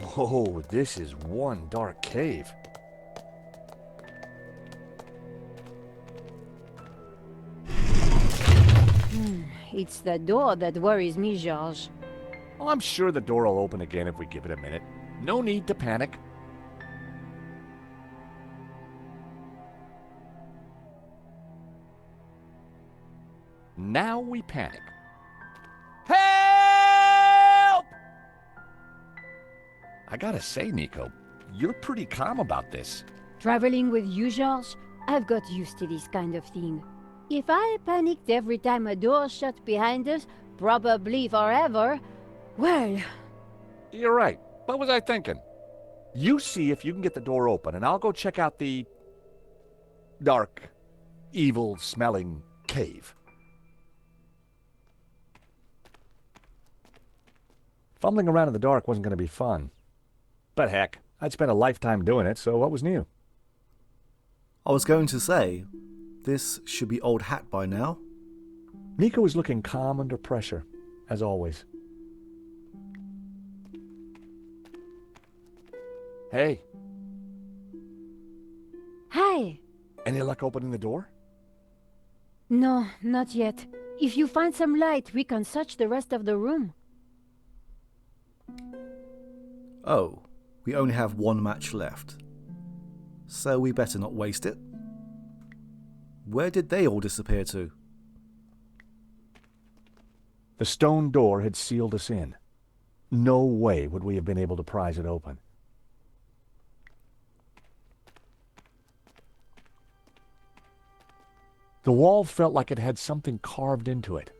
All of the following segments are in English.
Whoa, this is one dark cave. It's the door that worries me, Georges. Well, I'm sure the door will open again if we give it a minute. No need to panic. Now we panic. Help! I gotta say, Nico, you're pretty calm about this. Traveling with you, Georges, I've got used to this kind of thing. If I panicked every time a door shut behind us, probably forever, well... You're right. What was I thinking? You see if you can get the door open, and I'll go check out the dark, evil-smelling cave. Fumbling around in the dark wasn't going to be fun. But heck, I'd spent a lifetime doing it, so what was new? I was going to say, this should be old hat by now. Nico was looking calm under pressure, as always. Hey. Hi! Any luck opening the door? No, not yet. If you find some light, we can search the rest of the room. Oh, we only have one match left. So we better not waste it. Where did they all disappear to? The stone door had sealed us in. No way would we have been able to prise it open. The wall felt like it had something carved into it.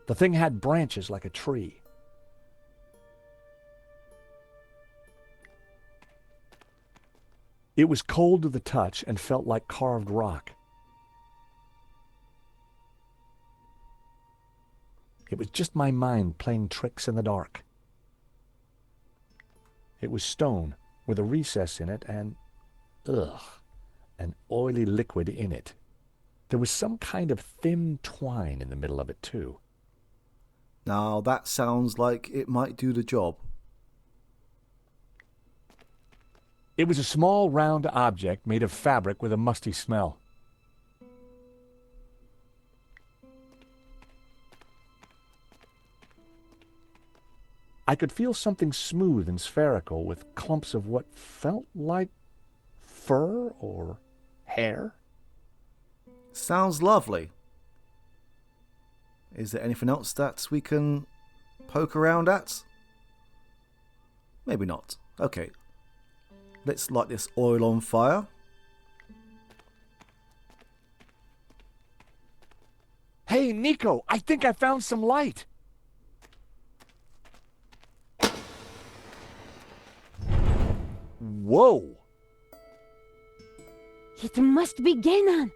The thing had branches like a tree. It was cold to the touch and felt like carved rock. It was just my mind playing tricks in the dark. It was stone with a recess in it and, an oily liquid in it. There was some kind of thin twine in the middle of it, too. Now that sounds like it might do the job. It was a small, round object made of fabric with a musty smell. I could feel something smooth and spherical with clumps of what felt like fur or hair. Sounds lovely. Is there anything else that we can poke around at? Maybe not. Okay. Let's light this oil on fire. Hey, Nico, I think I found some light. Whoa! It must be Guénon!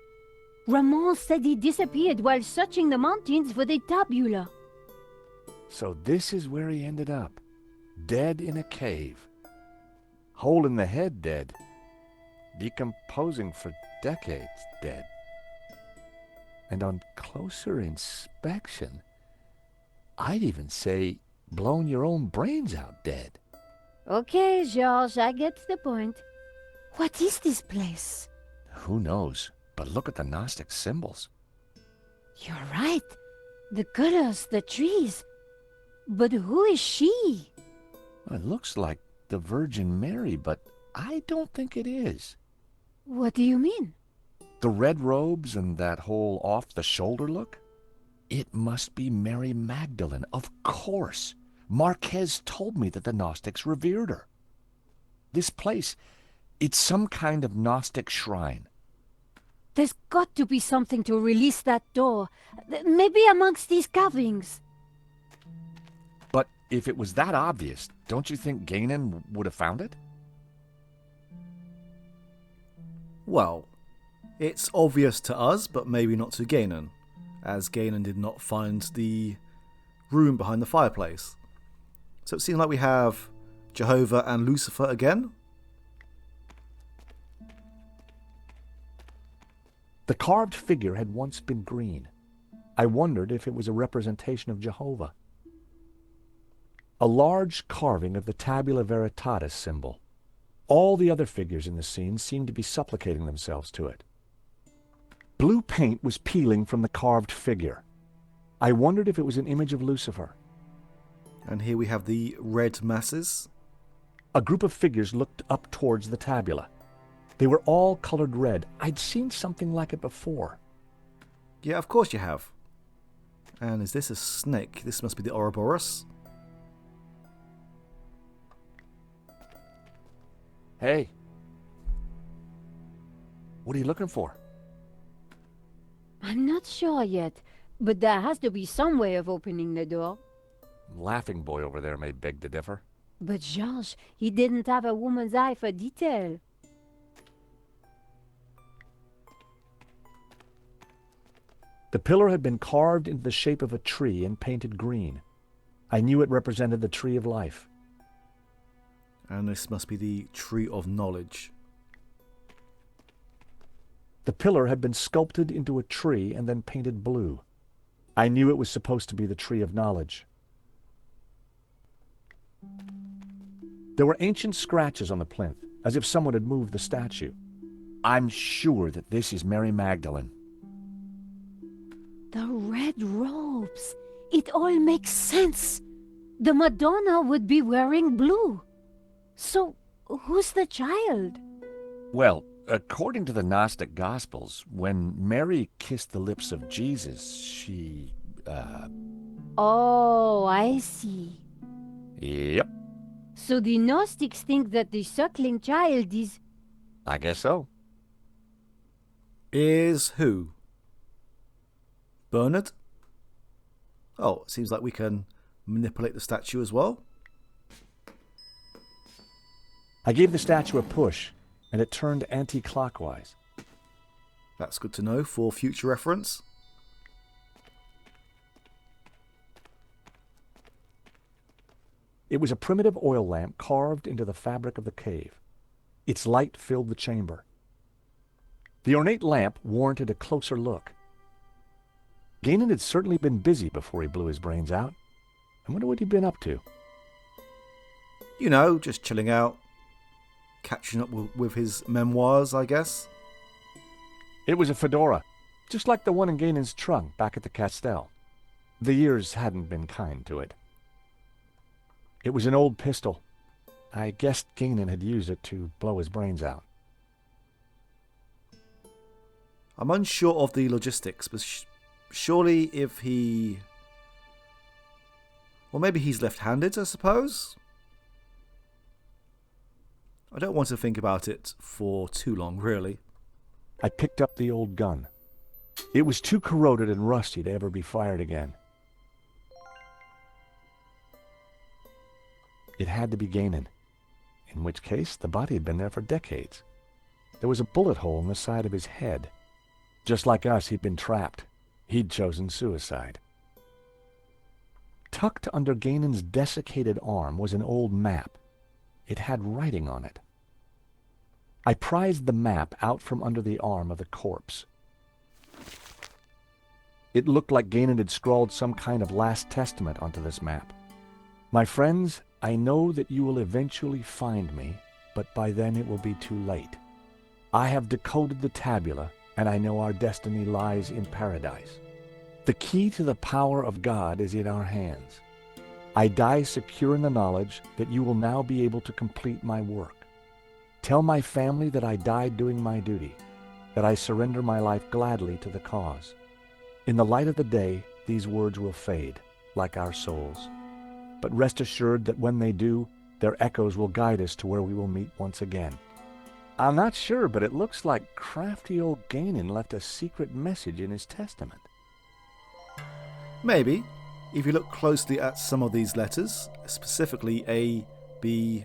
Ramon said he disappeared while searching the mountains for the tabula. So this is where he ended up. Dead in a cave. Hole in the head dead. Decomposing for decades dead. And on closer inspection, I'd even say blown your own brains out dead. Okay, Georges, I get the point. What is this place? Who knows? But look at the Gnostic symbols. You're right. The colors, the trees. But who is she? It looks like the Virgin Mary, but I don't think it is. What do you mean? The red robes and that whole off-the-shoulder look? It must be Mary Magdalene, of course. Marquez told me that the Gnostics revered her. This place, it's some kind of Gnostic shrine. There's got to be something to release that door. Maybe amongst these carvings. But if it was that obvious, don't you think Guénon would have found it? Well, it's obvious to us, but maybe not to Guénon, as Guénon did not find the room behind the fireplace. So it seems like we have Jehovah and Lucifer again. The carved figure had once been green. I wondered if it was a representation of Jehovah. A large carving of the Tabula Veritatis symbol. All the other figures in the scene seemed to be supplicating themselves to it. Blue paint was peeling from the carved figure. I wondered if it was an image of Lucifer. And here we have the red masses. A group of figures looked up towards the tabula. They were all colored red. I'd seen something like it before. Yeah, of course you have. And is this a snake? This must be the Ouroboros. Hey. What are you looking for? I'm not sure yet, but there has to be some way of opening the door. Laughing boy over there may beg to differ. But Georges, he didn't have a woman's eye for detail. The pillar had been carved into the shape of a tree and painted green. I knew it represented the tree of life. And this must be the tree of knowledge. The pillar had been sculpted into a tree and then painted blue. I knew it was supposed to be the tree of knowledge. There were ancient scratches on the plinth, as if someone had moved the statue. I'm sure that this is Mary Magdalene. The red robes. It all makes sense. The Madonna would be wearing blue. So, who's the child? Well, according to the Gnostic Gospels, when Mary kissed the lips of Jesus, she, Oh, I see. Yep, So the Gnostics think that the suckling child is... I guess so. Is who? Bernard? Oh, it seems like we can manipulate the statue as well. I gave the statue a push, and it turned anti-clockwise. That's good to know for future reference. It was a primitive oil lamp carved into the fabric of the cave. Its light filled the chamber. The ornate lamp warranted a closer look. Gainan had certainly been busy before he blew his brains out. I wonder what he'd been up to. You know, just chilling out. Catching up with his memoirs, I guess. It was a fedora, just like the one in Gainan's trunk back at the Castel. The years hadn't been kind to it. It was an old pistol. I guessed Gainan had used it to blow his brains out. I'm unsure of the logistics, but surely if he... Well, maybe he's left-handed, I suppose? I don't want to think about it for too long, really. I picked up the old gun. It was too corroded and rusty to ever be fired again. It had to be Gainan, in which case the body had been there for decades. There was a bullet hole in the side of his head. Just like us, he'd been trapped. He'd chosen suicide. Tucked under Gainan's desiccated arm was an old map. It had writing on it. I prized the map out from under the arm of the corpse. It looked like Gainan had scrawled some kind of last testament onto this map. My friends, I know that you will eventually find me, but by then it will be too late. I have decoded the tabula, and I know our destiny lies in paradise. The key to the power of God is in our hands. I die secure in the knowledge that you will now be able to complete my work. Tell my family that I died doing my duty, that I surrender my life gladly to the cause. In the light of the day, these words will fade, like our souls. But rest assured that when they do, their echoes will guide us to where we will meet once again. I'm not sure, but it looks like crafty old Gainan left a secret message in his testament. Maybe. If you look closely at some of these letters, specifically A, B,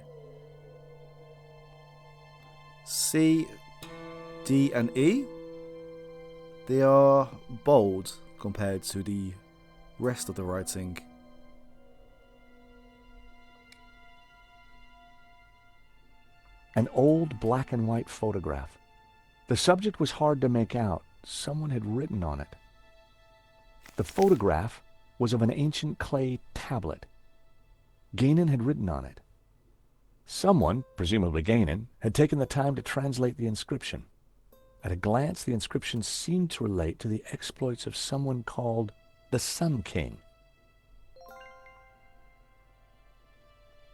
C, D, and E, they are bold compared to the rest of the writing. An old black and white photograph. The subject was hard to make out. Someone had written on it. The photograph was of an ancient clay tablet. Gainan had written on it. Someone, presumably Gainan, had taken the time to translate the inscription. At a glance, the inscription seemed to relate to the exploits of someone called the Sun King.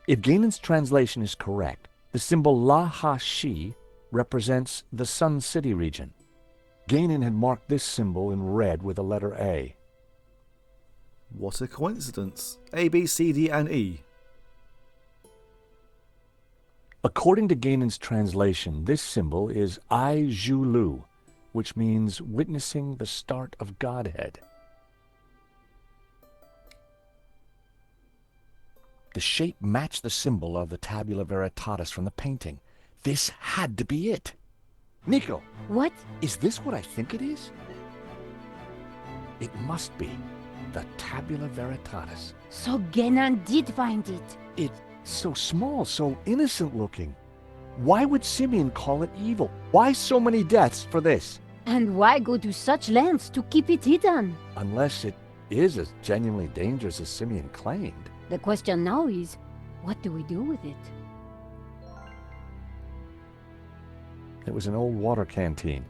If Gainan's translation is correct, the symbol La-Ha-Shi represents the Sun City region. Gainan had marked this symbol in red with the letter A. What a coincidence. A, B, C, D, and E. According to Gainan's translation, this symbol is I Zhu Lu, which means witnessing the start of Godhead. The shape matched the symbol of the Tabula Veritatis from the painting. This had to be it. Nico! What? Is this what I think it is? It must be the Tabula Veritatis. So Genan did find it. It's so small, so innocent looking. Why would Simeon call it evil? Why so many deaths for this? And why go to such lengths to keep it hidden? Unless it is as genuinely dangerous as Simeon claimed. The question now is, what do we do with it? It was an old water canteen.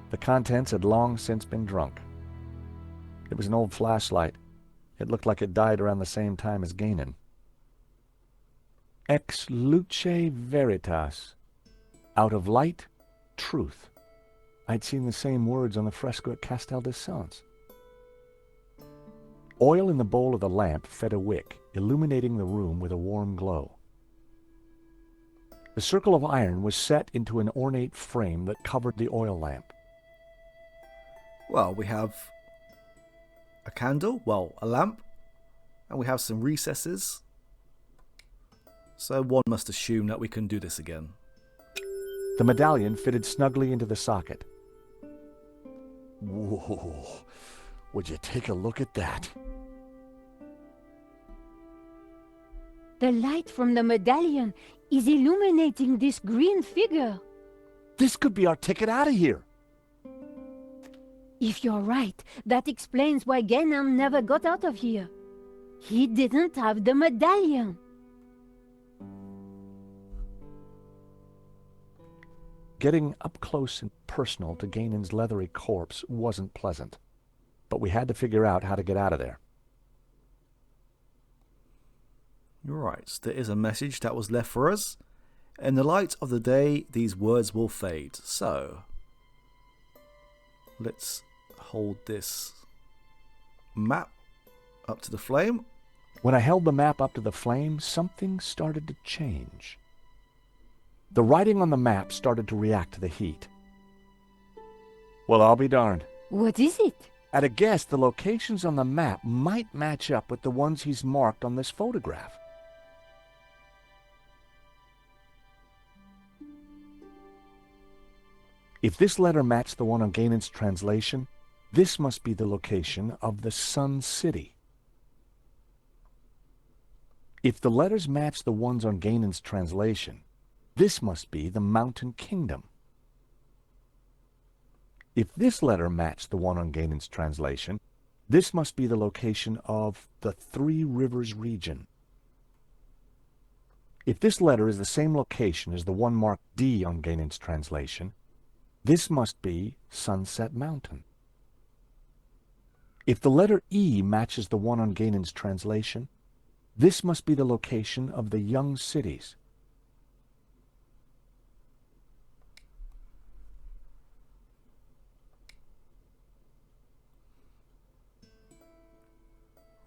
The contents had long since been drunk. It was an old flashlight. It looked like it died around the same time as Gainan. Ex luce veritas. Out of light, truth. I'd seen the same words on the fresco at Castel de Sants. Oil in the bowl of the lamp fed a wick, illuminating the room with a warm glow. The circle of iron was set into an ornate frame that covered the oil lamp. Well, we have a candle, a lamp, and we have some recesses. So one must assume that we can do this again. The medallion fitted snugly into the socket. Whoa, would you take a look at that? The light from the medallion is illuminating this green figure. This could be our ticket out of here. If you're right, that explains why Genan never got out of here. He didn't have the medallion. Getting up close and personal to Gainan's leathery corpse wasn't pleasant, but we had to figure out how to get out of there. Right, there is a message that was left for us. In the light of the day, these words will fade. So, let's hold this map up to the flame. When I held the map up to the flame, something started to change. The writing on the map started to react to the heat. Well, I'll be darned. What is it? At a guess, the locations on the map might match up with the ones he's marked on this photograph. If this letter matched the one on Gainan's translation, this must be the location of the Sun City. If the letters match the ones on Gainan's translation, this must be the Mountain Kingdom. If this letter matched the one on Gainan's translation, this must be the location of the Three Rivers region. If this letter is the same location as the one marked D on Gainan's translation, this must be Sunset Mountain. If the letter E matches the one on Gainan's translation, this must be the location of the Young Cities.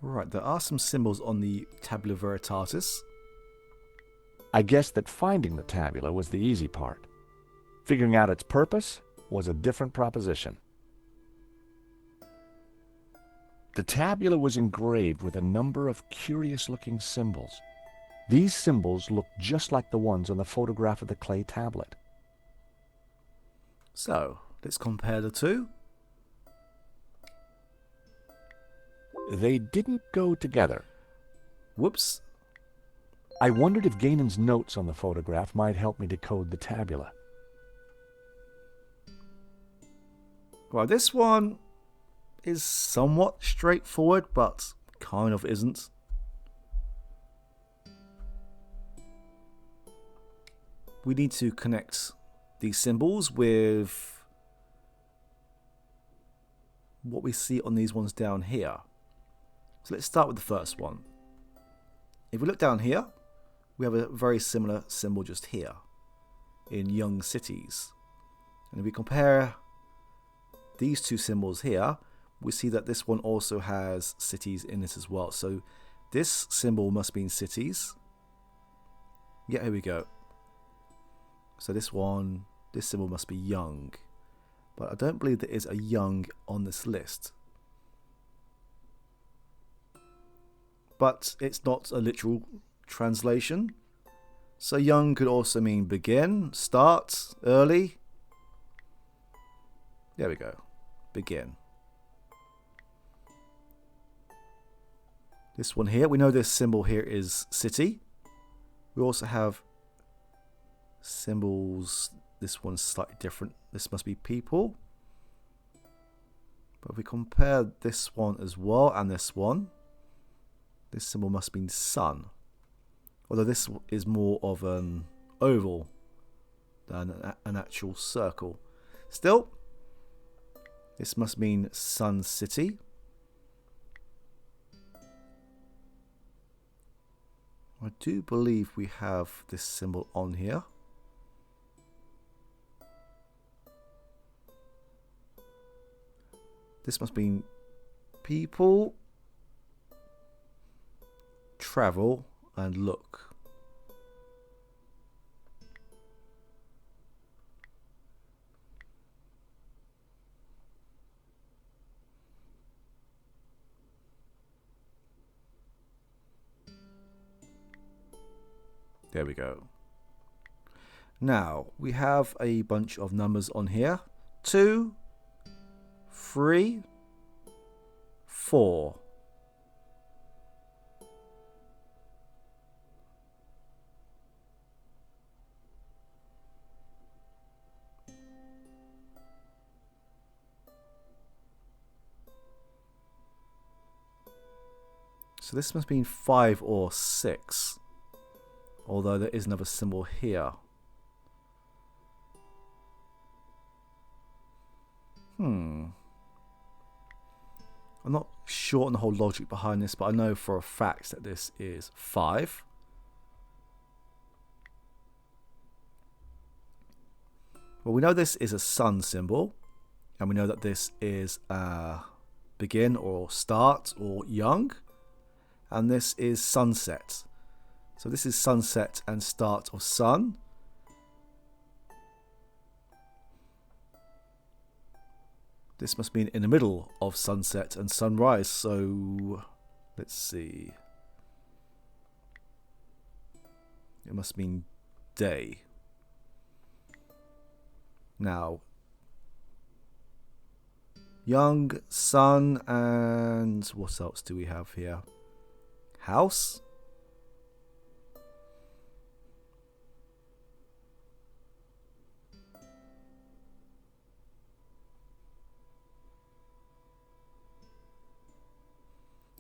Right, there are some symbols on the Tabula Veritatis. I guessed that finding the tabula was the easy part. Figuring out its purpose was a different proposition. The tabula was engraved with a number of curious-looking symbols. These symbols looked just like the ones on the photograph of the clay tablet. So, let's compare the two. They didn't go together. Whoops. I wondered if Gainan's notes on the photograph might help me decode the tabula. Well, this one is somewhat straightforward, but kind of isn't. We need to connect these symbols with what we see on these ones down here. So let's start with the first one. If we look down here, we have a very similar symbol just here in young cities. And if we compare these two symbols here, we see that this one also has cities in it as well. So this symbol must be in cities. Yeah, here we go. So this symbol must be young. But I don't believe there is a young on this list. But it's not a literal translation. So young could also mean begin, start, early. There we go. Begin. This one here, we know this symbol here is city. We also have symbols. This one's slightly different. This must be people. But if we compare this one as well and this one, this symbol must mean sun. Although this is more of an oval than an actual circle. Still, this must mean Sun City. I do believe we have this symbol on here. This must mean people, travel, and look. There we go. Now, we have a bunch of numbers on here. 2, 3, 4. So this must mean 5 or 6. Although there is another symbol here. I'm not sure on the whole logic behind this, but I know for a fact that this is 5. Well, we know this is a sun symbol. And we know that this is begin or start or young. And this is sunset. So this is sunset and start of sun. This must mean in the middle of sunset and sunrise. So let's see. It must mean day. Now, young, sun, and what else do we have here? House.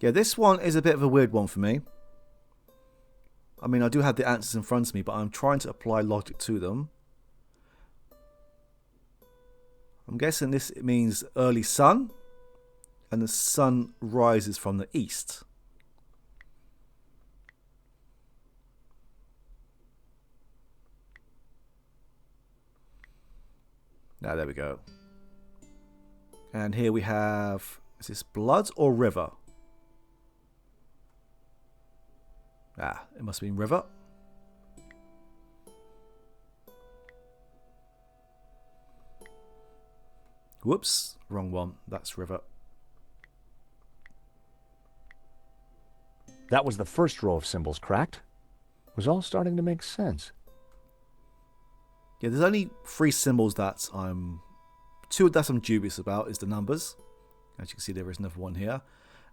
Yeah, this one is a bit of a weird one for me. I mean, I do have the answers in front of me, but I'm trying to apply logic to them. I'm guessing this means early sun, and the sun rises from the east. Now, there we go. And here we have, is this blood or river? Ah, it must have been river. Whoops, wrong one. That's river. That was the first row of symbols cracked. It was all starting to make sense. Yeah, there's only 3 symbols that I'm dubious about is the numbers. As you can see, there is another one here.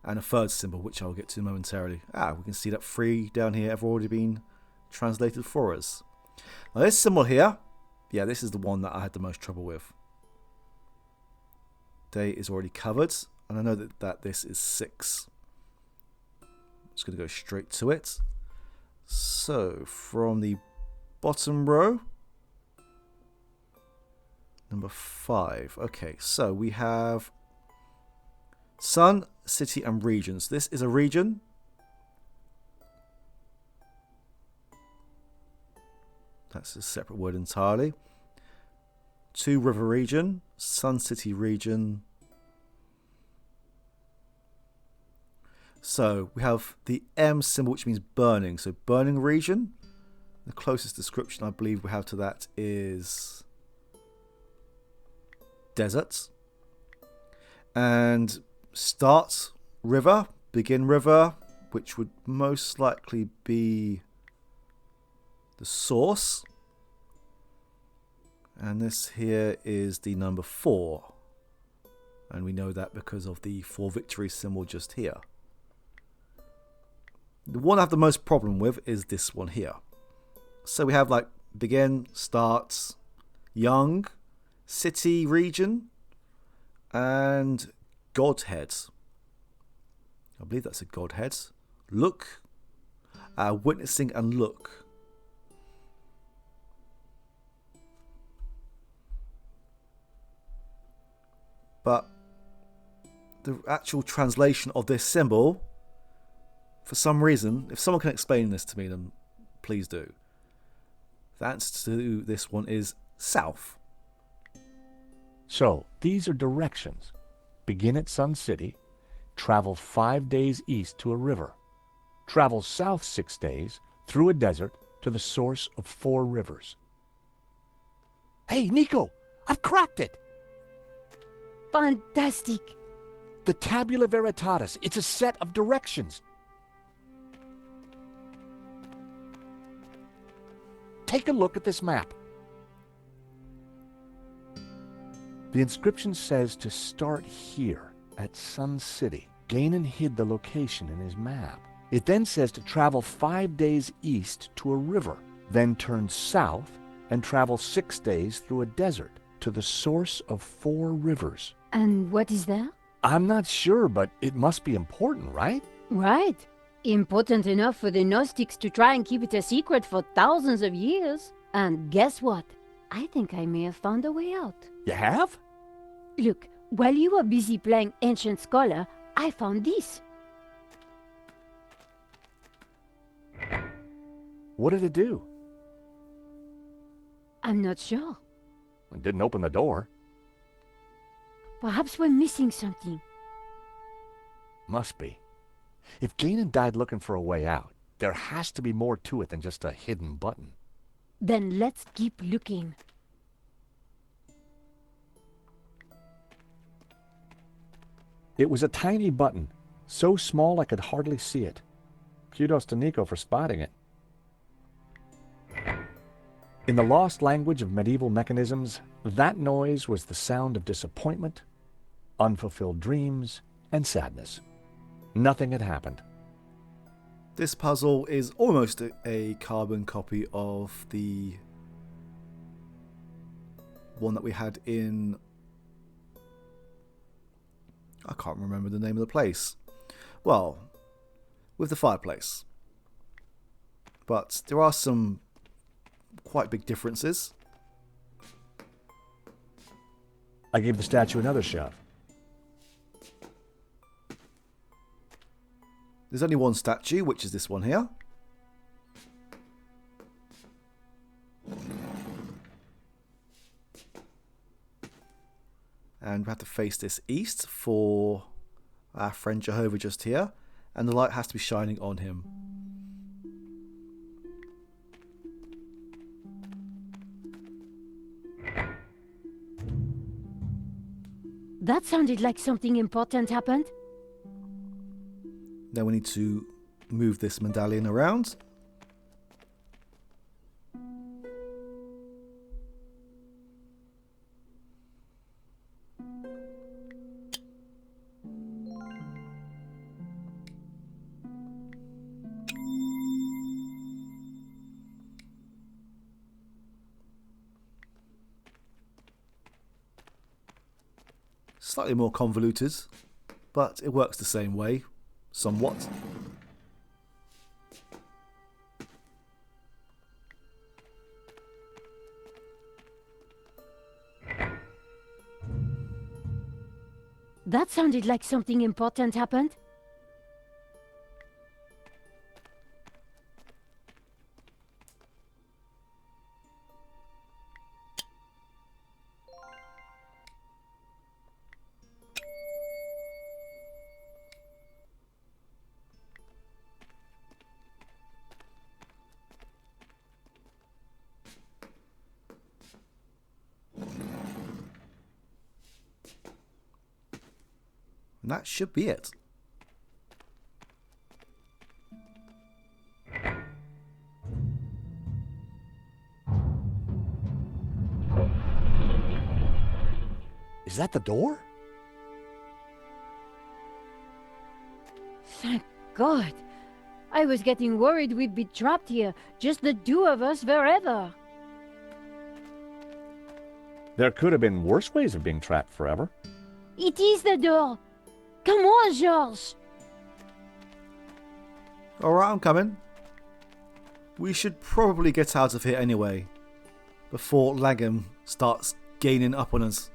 And a third symbol, which I'll get to momentarily. We can see that 3 down here have already been translated for us. Now this symbol here, yeah, this is the one that I had the most trouble with. Day is already covered. And I know that this is 6. I'm just going to go straight to it. So, from the bottom row, number 5. Okay, so we have sun, city, and regions. This is a region. That's a separate word entirely. 2 river region, sun, city, region. So we have the M symbol, which means burning. So burning region. The closest description I believe we have to that is deserts. And start river, begin river, which would most likely be the source. And this here is the number 4. And we know that because of the 4 victory symbol just here. The one I have the most problem with is this one here. So we have like begin, starts, young, city, region, and Godhead. I believe that's a Godhead. Look, witnessing and look. But the actual translation of this symbol, for some reason, if someone can explain this to me, then please do. The answer to this one is south. So, these are directions. Begin at Sun City, travel 5 days east to a river, travel south 6 days through a desert to the source of 4 rivers. Hey, Nico, I've cracked it! Fantastic! The Tabula Veritatis, it's a set of directions. Take a look at this map. The inscription says to start here at Sun City. Ganon hid the location in his map. It then says to travel 5 days east to a river, then turn south and travel 6 days through a desert to the source of 4 rivers. And what is that? I'm not sure, but it must be important, right? Right. Important enough for the Gnostics to try and keep it a secret for thousands of years. And guess what? I think I may have found a way out. You have? Look, while you were busy playing Ancient Scholar, I found this. What did it do? I'm not sure. It didn't open the door. Perhaps we're missing something. Must be. If Ganon died looking for a way out, there has to be more to it than just a hidden button. Then let's keep looking. It was a tiny button, so small I could hardly see it. Kudos to Nico for spotting it. In the lost language of medieval mechanisms, that noise was the sound of disappointment, unfulfilled dreams, and sadness. Nothing had happened. This puzzle is almost a carbon copy of the one that we had in... I can't remember the name of the place. Well, with the fireplace. But there are some quite big differences. I gave the statue another shove. There's only one statue, which is this one here. And we have to face this east for our friend Jehovah just here. And the light has to be shining on him. That sounded like something important happened. Then we need to move this medallion around. Slightly more convoluted but it works the same way, somewhat. That sounded like something important happened. And that should be it. Is that the door? Thank God. I was getting worried we'd be trapped here, just the two of us forever. There could have been worse ways of being trapped forever. It is the door. Come on, Georges. Alright, I'm coming. We should probably get out of here anyway, before Lagam starts gaining up on us.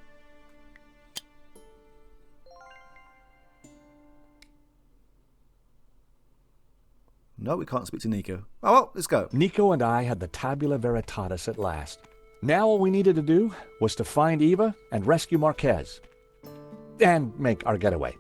No, we can't speak to Nico. Oh well, let's go. Nico and I had the tabula veritatis at last. Now all we needed to do was to find Eva and rescue Marquez. And make our getaway.